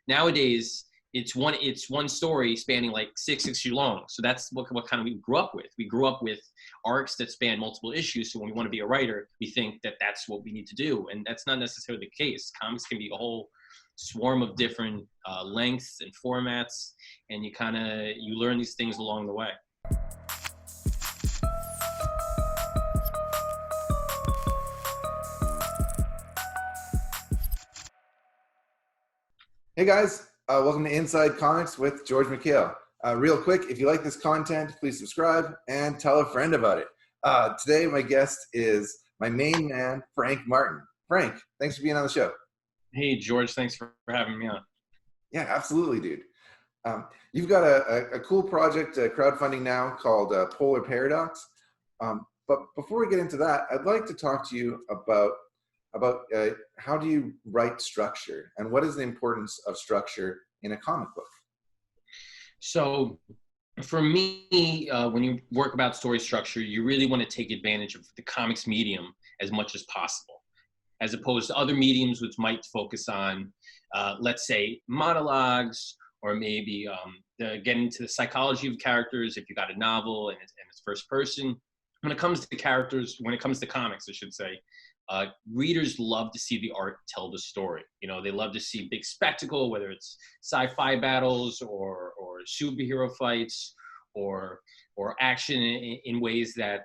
Nowadays, it's one story spanning like six issues long. So that's what kind of we grew up with. We grew up with arcs that span multiple issues. So when we want to be a writer, we think that that's what we need to do, and that's not necessarily the case. Comics can be a whole swarm of different lengths and formats, and you learn these things along the way. Hey guys, welcome to Inside Comics with George McHale. Real quick, if you like this content, please subscribe and tell a friend about it. Today, my guest is my main man, Frank Martin. Frank, thanks for being on the show. Hey, George, thanks for having me on. Yeah, absolutely, dude. You've got a cool project, crowdfunding now, called Polar Paradox. But before we get into that, I'd like to talk to you about how do you write structure, and what is the importance of structure in a comic book? So for me, when you work about story structure, you really want to take advantage of the comics medium as much as possible, as opposed to other mediums which might focus on, let's say, monologues, or maybe get into the psychology of characters if you got a novel and it's first person. When it comes to comics, I should say, readers love to see the art tell the story. They love to see big spectacle, whether it's sci-fi battles or superhero fights or action in ways that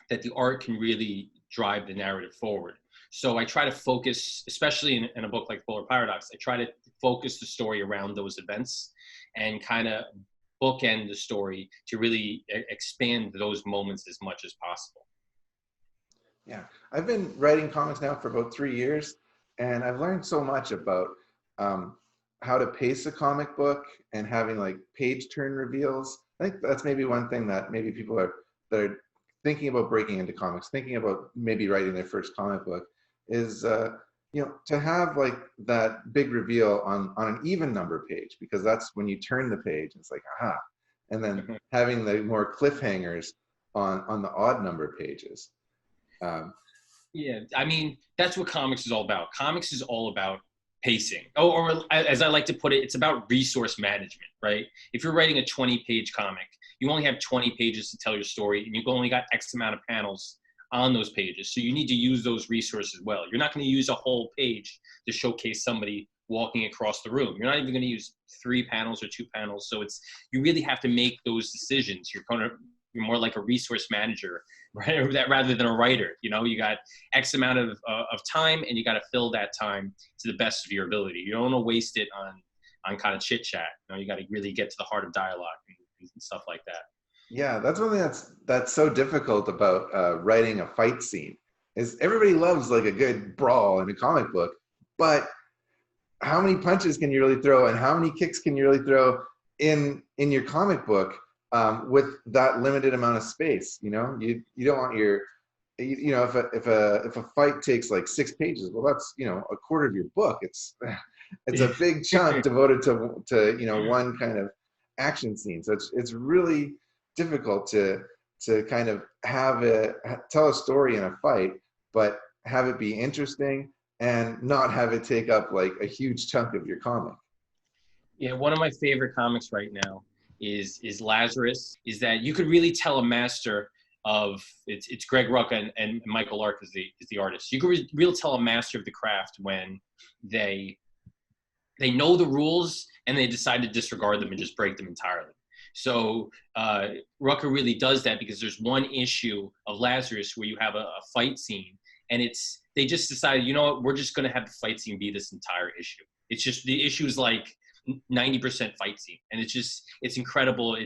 the art can really drive the narrative forward. So I try to focus, especially in a book like Polar Paradox, I try to focus the story around those events and kind of bookend the story to really expand those moments as much as possible. Yeah, I've been writing comics now for about 3 years, and I've learned so much about how to pace a comic book and having like page turn reveals. I think that's maybe one thing that maybe people that are thinking about breaking into comics, thinking about maybe writing their first comic book, is to have like that big reveal on an even number page, because that's when you turn the page, it's like aha, and then having the more cliffhangers on the odd number pages. Yeah, I mean, that's what comics is all about. Comics is all about pacing. Or as I like to put it, it's about resource management, right? If you're writing a 20-page comic, you only have 20 pages to tell your story, and you've only got X amount of panels on those pages. So you need to use those resources well. You're not going to use a whole page to showcase somebody walking across the room. You're not even going to use 3 panels or 2 panels. So you really have to make those decisions. You're more like a resource manager, right? Rather than a writer. You got X amount of time, and you got to fill that time to the best of your ability. You don't want to waste it on kind of chit chat. You got to really get to the heart of dialogue and stuff like that. Yeah, that's one thing that's so difficult about writing a fight scene, is everybody loves like a good brawl in a comic book, but how many punches can you really throw, and how many kicks can you really throw in your comic book with that limited amount of space? You don't want if a fight takes like 6 pages, well, that's a quarter of your book. It's a big chunk devoted to one kind of action scene. So it's really difficult to kind of tell a story in a fight, but have it be interesting and not have it take up like a huge chunk of your comic. Yeah, one of my favorite comics right now is Lazarus. Is that you could really tell a master of it's Greg Rucka and Michael Lark is the artist. You could really tell a master of the craft when they know the rules and they decide to disregard them and just break them entirely. So Rucka really does that, because there's one issue of Lazarus where you have a fight scene, and they just decided, we're just going to have the fight scene be this entire issue. It's just the issue is like 90% fight scene, and it's incredible.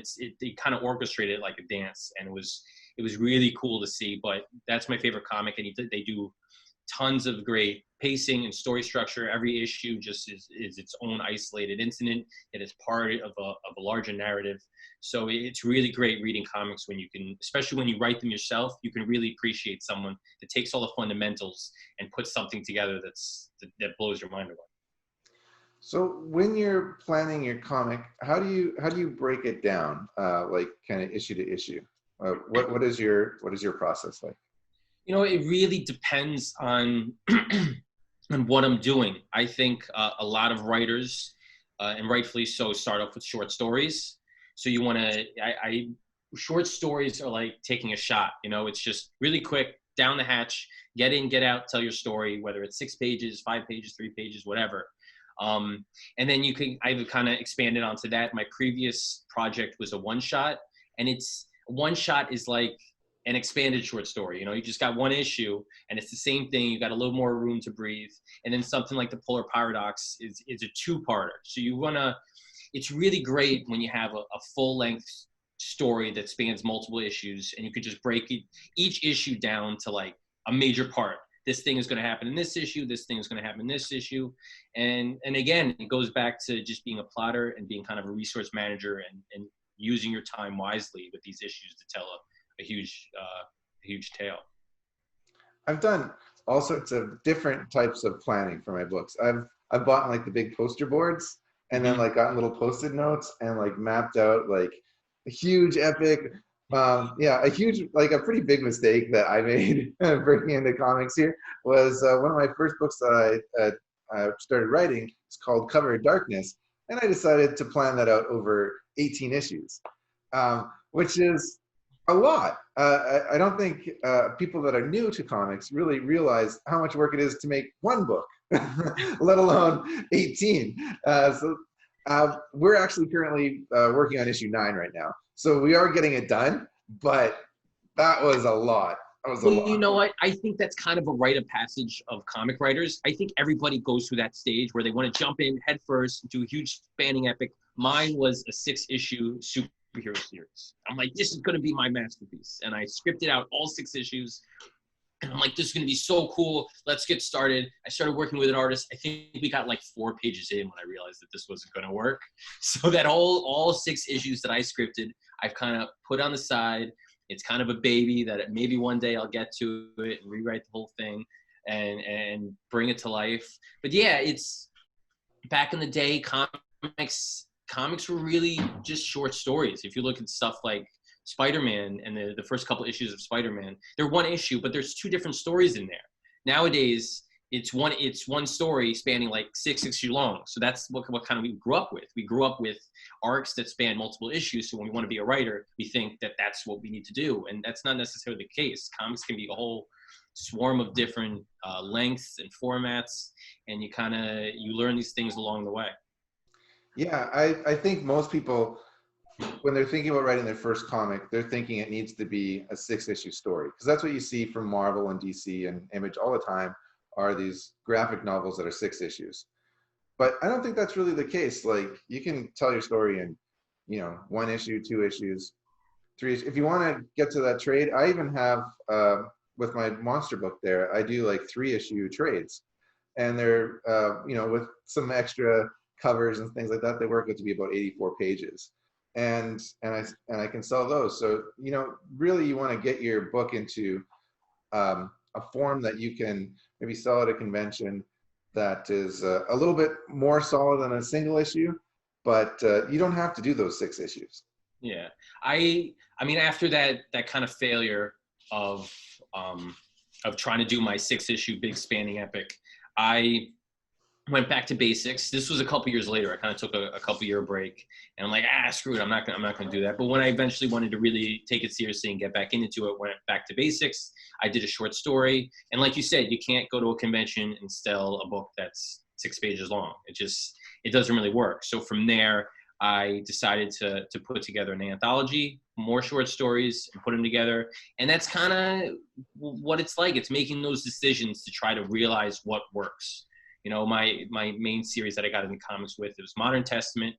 They kind of orchestrated it like a dance, and it was really cool to see. But that's my favorite comic, and they do tons of great pacing and story structure. Every issue just is its own isolated incident. It is part of a larger narrative. So it's really great reading comics when you can, especially when you write them yourself, you can really appreciate someone that takes all the fundamentals and puts something together that blows your mind away. So when you're planning your comic, how do you break it down, like kind of issue to issue? What is your process like? It really depends on and what I'm doing. I think a lot of writers, and rightfully so, start off with short stories. So you want to, short stories are like taking a shot. You know, it's just really quick, down the hatch, get in, get out, tell your story, whether it's 6 pages, 5 pages, 3 pages, whatever. Um, and then I've kind of expanded onto that. My previous project was a one shot, and it's one shot is like an expanded short story. You know, you just got one issue and it's the same thing. You got a little more room to breathe. And then something like the Polar Paradox is a two-parter. So you want to, it's really great when you have a full length story that spans multiple issues, and you could just break each issue down to like a major part. This thing is going to happen in this issue. This thing is going to happen in this issue. And again, it goes back to just being a plotter and being kind of a resource manager, and using your time wisely with these issues to tell a huge tale. I've done all sorts of different types of planning for my books. I've bought like the big poster boards, and then like gotten little post-it notes and like mapped out like a huge epic, a huge, like a pretty big mistake that I made breaking into comics here was one of my first books that I started writing. It's called Cover of Darkness, and I decided to plan that out over 18 issues, which is a lot. I don't think people that are new to comics really realize how much work it is to make one book, let alone 18. We're actually currently working on issue 9 right now. So we are getting it done, but that was a lot. Well, you know what? I think that's kind of a rite of passage of comic writers. I think everybody goes through that stage where they want to jump in head first, do a huge spanning epic. Mine was a 6-issue superhero series. I'm like, this is going to be my masterpiece. And I scripted out all 6 issues. And I'm like, this is going to be so cool. Let's get started. I started working with an artist. I think we got like 4 pages in when I realized that this wasn't going to work. So that all 6 issues that I scripted, I've kind of put on the side. It's kind of a baby that maybe one day I'll get to it and rewrite the whole thing and bring it to life. But yeah, it's back in the day, comics were really just short stories. If you look at stuff like Spider-Man and the first couple issues of Spider-Man, they're one issue, but there's 2 different stories in there. Nowadays, it's one story spanning like 6 issue long. So that's what kind of we grew up with. We grew up with arcs that span multiple issues. So when we want to be a writer, we think that that's what we need to do. And that's not necessarily the case. Comics can be a whole swarm of different lengths and formats. And you learn these things along the way. Yeah, I think most people, when they're thinking about writing their first comic, they're thinking it needs to be a 6-issue story. Because that's what you see from Marvel and DC and Image all the time, are these graphic novels that are 6 issues. But I don't think that's really the case. Like, you can tell your story in, 1 issue, 2 issues, 3 issues. If you want to get to that trade, I even have, with my monster book there, I do like 3-issue trades. And they're, with some extra covers and things like that, they work out to be about 84 pages. And I can sell those. So, really you want to get your book into a form that you can maybe sell at a convention that is a little bit more solid than a single issue, but you don't have to do those 6 issues. Yeah, I mean, after that kind of failure of trying to do my 6-issue big spanning epic, I went back to basics. This was a couple years later. I kind of took a couple year break, and I'm like, screw it. I'm not gonna do that. But when I eventually wanted to really take it seriously and get back into it, went back to basics. I did a short story, and like you said, you can't go to a convention and sell a book that's 6 pages long. It doesn't really work. So from there, I decided to put together an anthology, more short stories, and put them together. And that's kind of what it's like. It's making those decisions to try to realize what works. My main series that I got into comics with, it was Modern Testament,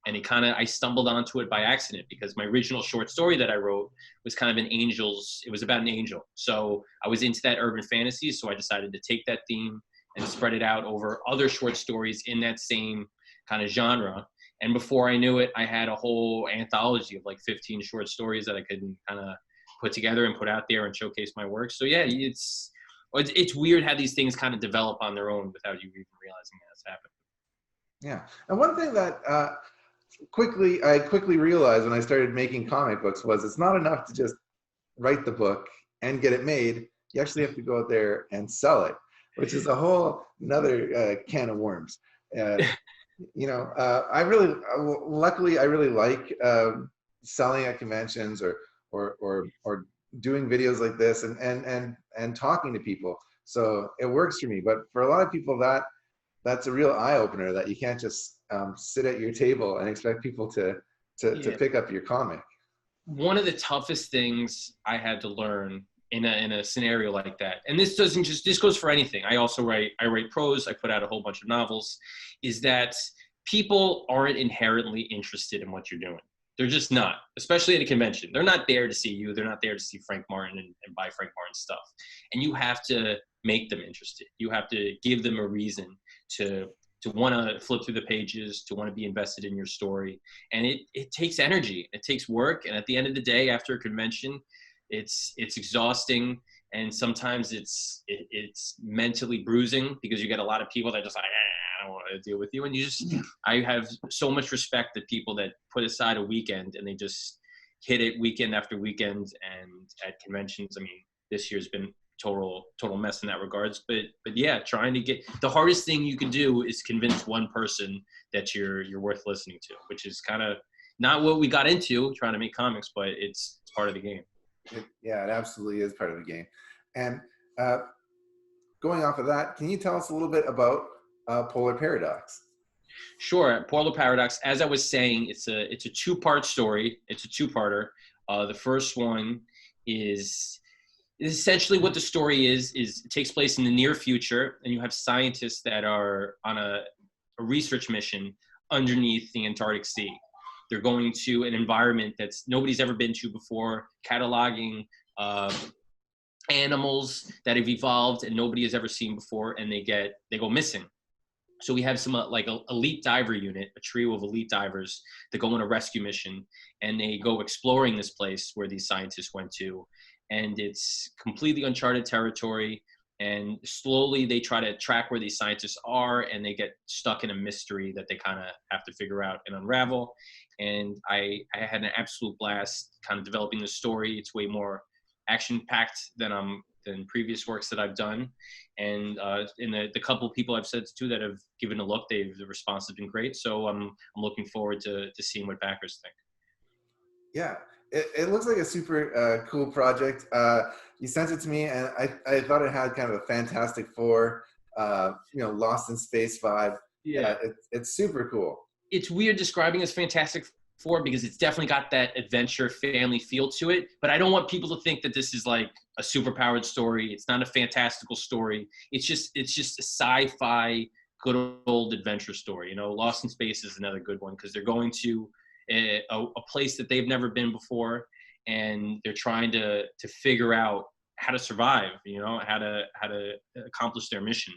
and I stumbled onto it by accident because my original short story that I wrote was kind of it was about an angel. So I was into that urban fantasy, so I decided to take that theme and spread it out over other short stories in that same kind of genre. And before I knew it, I had a whole anthology of like 15 short stories that I could kind of put together and put out there and showcase my work. So yeah, it's weird how these things kind of develop on their own without you even realizing that's happening. Yeah, and one thing that I quickly realized when I started making comic books was it's not enough to just write the book and get it made. You actually have to go out there and sell it. which is a whole another can of worms. Uh, luckily, I really like selling at conventions or doing videos like this and talking to people. So it works for me. But for a lot of people, that's a real eye opener, that you can't just sit at your table and expect people to Yeah. pick up your comic. One of the toughest things I had to learn in a scenario like that, and this goes for anything. I write prose, I put out a whole bunch of novels, is that people aren't inherently interested in what you're doing. They're just not, especially at a convention. They're not there to see you. They're not there to see Frank Martin and buy Frank Martin stuff. And you have to make them interested. You have to give them a reason to want to flip through the pages, to want to be invested in your story. And it takes energy, it takes work. And at the end of the day, after a convention, it's exhausting. And sometimes it's mentally bruising, because you get a lot of people that just like, I don't want to deal with you. And I have so much respect that people that put aside a weekend and they just hit it weekend after weekend. And at conventions, I mean, this year's been total mess in that regards. But yeah, trying to get, the hardest thing you can do is convince one person that you're worth listening to, which is kind of not what we got into trying to make comics, but it's part of the game. Yeah, it absolutely is part of the game. And going off of that, can you tell us a little bit about Polar Paradox? Sure. Polar Paradox, as I was saying, it's a two-part story. It's a two-parter. The first one is essentially what the story is it takes place in the near future, and you have scientists that are on a research mission underneath the Antarctic Sea. They're going to an environment that's nobody's ever been to before, cataloging animals that have evolved and nobody has ever seen before, and they go missing. So we have some like a elite diver unit, a trio of elite divers that go on a rescue mission, and they go exploring this place where these scientists went to. And it's completely uncharted territory. And slowly they try to track where these scientists are, and they get stuck in a mystery that they kind of have to figure out and unravel. And I had an absolute blast kind of developing the story. It's way more action-packed than previous works that I've done. And in the couple of people I've said to that have given a look, the response has been great. So I'm looking forward to seeing what backers think. Yeah, it looks like a super cool project. You sent it to me, and I thought it had kind of a Fantastic Four, Lost in Space vibe. Yeah, it's super cool. It's weird describing as Fantastic Four because it's definitely got that adventure family feel to it. But I don't want people to think that this is like a superpowered story. It's not a fantastical story. It's just a sci-fi, good old adventure story. Lost in Space is another good one because they're going to a place that they've never been before, and they're trying to figure out how to survive, how to accomplish their mission.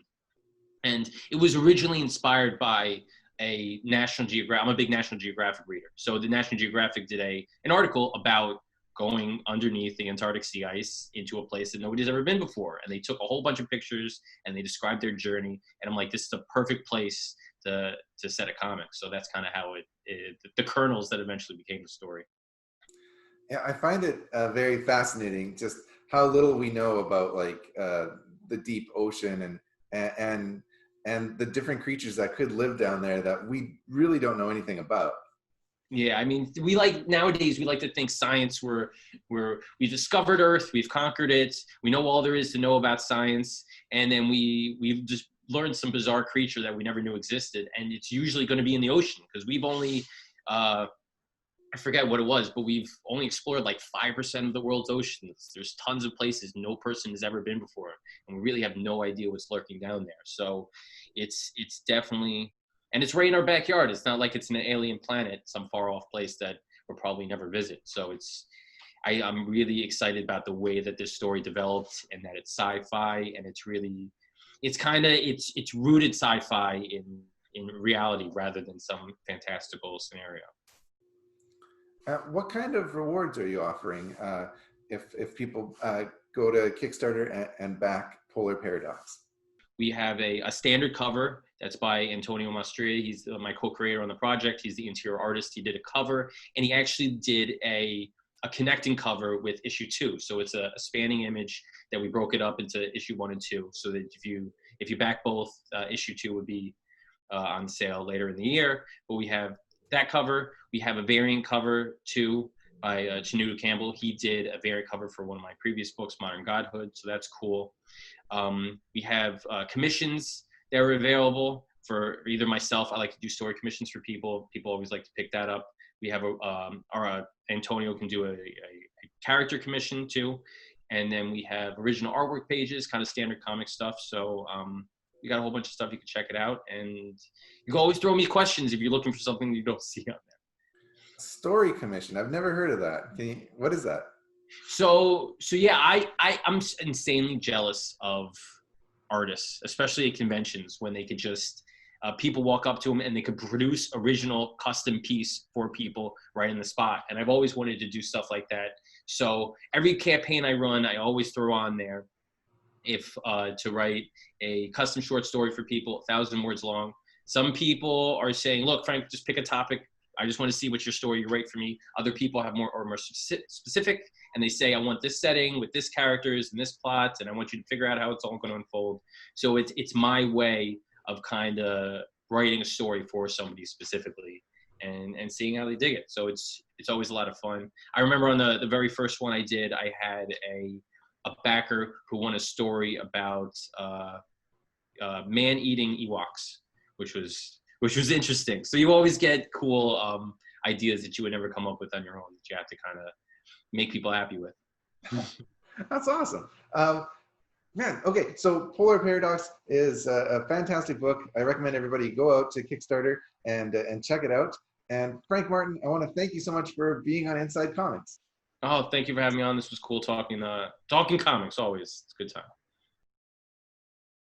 And it was originally inspired by a National Geographic. I'm a big National Geographic reader. So the National Geographic did an article about going underneath the Antarctic sea ice into a place that nobody's ever been before. And they took a whole bunch of pictures and they described their journey. And I'm like, this is the perfect place to set a comic. So that's kind of how the kernels that eventually became the story. Yeah, I find it very fascinating just how little we know about like the deep ocean and the different creatures that could live down there that we really don't know anything about. Yeah, I mean, nowadays we like to think science we've discovered Earth, we've conquered it, we know all there is to know about science, and then we've just learned some bizarre creature that we never knew existed, and it's usually going to be in the ocean because we've only I forget what it was, but we've only explored like 5% of the world's oceans. There's tons of places no person has ever been before, and we really have no idea what's lurking down there. So it's definitely, and it's right in our backyard. It's not like it's an alien planet, some far off place that we'll probably never visit. So I'm really excited about the way that this story developed, and that it's sci-fi, and it's rooted sci-fi in reality rather than some fantastical scenario. What kind of rewards are you offering if people go to Kickstarter and back Polar Paradox? We have a standard cover that's by Antonio Mastria. He's my co-creator on the project. He's the interior artist. He did a cover, and he actually did a connecting cover with issue 2. So it's a spanning image that we broke it up into issue 1 and 2, so that If you back both, issue 2 would be on sale later in the year. But we have that cover. We have a variant cover too by Chinuda Campbell. He did a variant cover for one of my previous books, Modern Godhood, so that's cool. We have commissions that are available for either myself. I like to do story commissions for people. People always like to pick that up. We have Antonio can do a character commission too. And then we have original artwork pages, kind of standard comic stuff. So we got a whole bunch of stuff. You can check it out. And you can always throw me questions if you're looking for something you don't see on there. Story commission. I've never heard of that. What is that? So yeah, I'm insanely jealous of artists, especially at conventions, when they could just, people walk up to them and they could produce original custom piece for people right in the spot. And I've always wanted to do stuff like that. So every campaign I run, I always throw on there to write a custom short story for people, 1,000 words long. Some people are saying, look, Frank, just pick a topic. I just want to see what your story you write for me. Other people have more specific, and they say, I want this setting with this characters and this plot, and I want you to figure out how it's all going to unfold. So it's my way of kind of writing a story for somebody specifically and seeing how they dig it. So it's always a lot of fun. I remember on the very first one I did, I had a backer who won a story about man-eating Ewoks, which was interesting. So you always get cool ideas that you would never come up with on your own, that you have to kind of make people happy with. That's awesome. Man, okay, so Polar Paradox is a fantastic book. I recommend everybody go out to Kickstarter and check it out. And Frank Martin, I want to thank you so much for being on Inside Comics. Oh, thank you for having me on. This was cool talking comics always. It's a good time.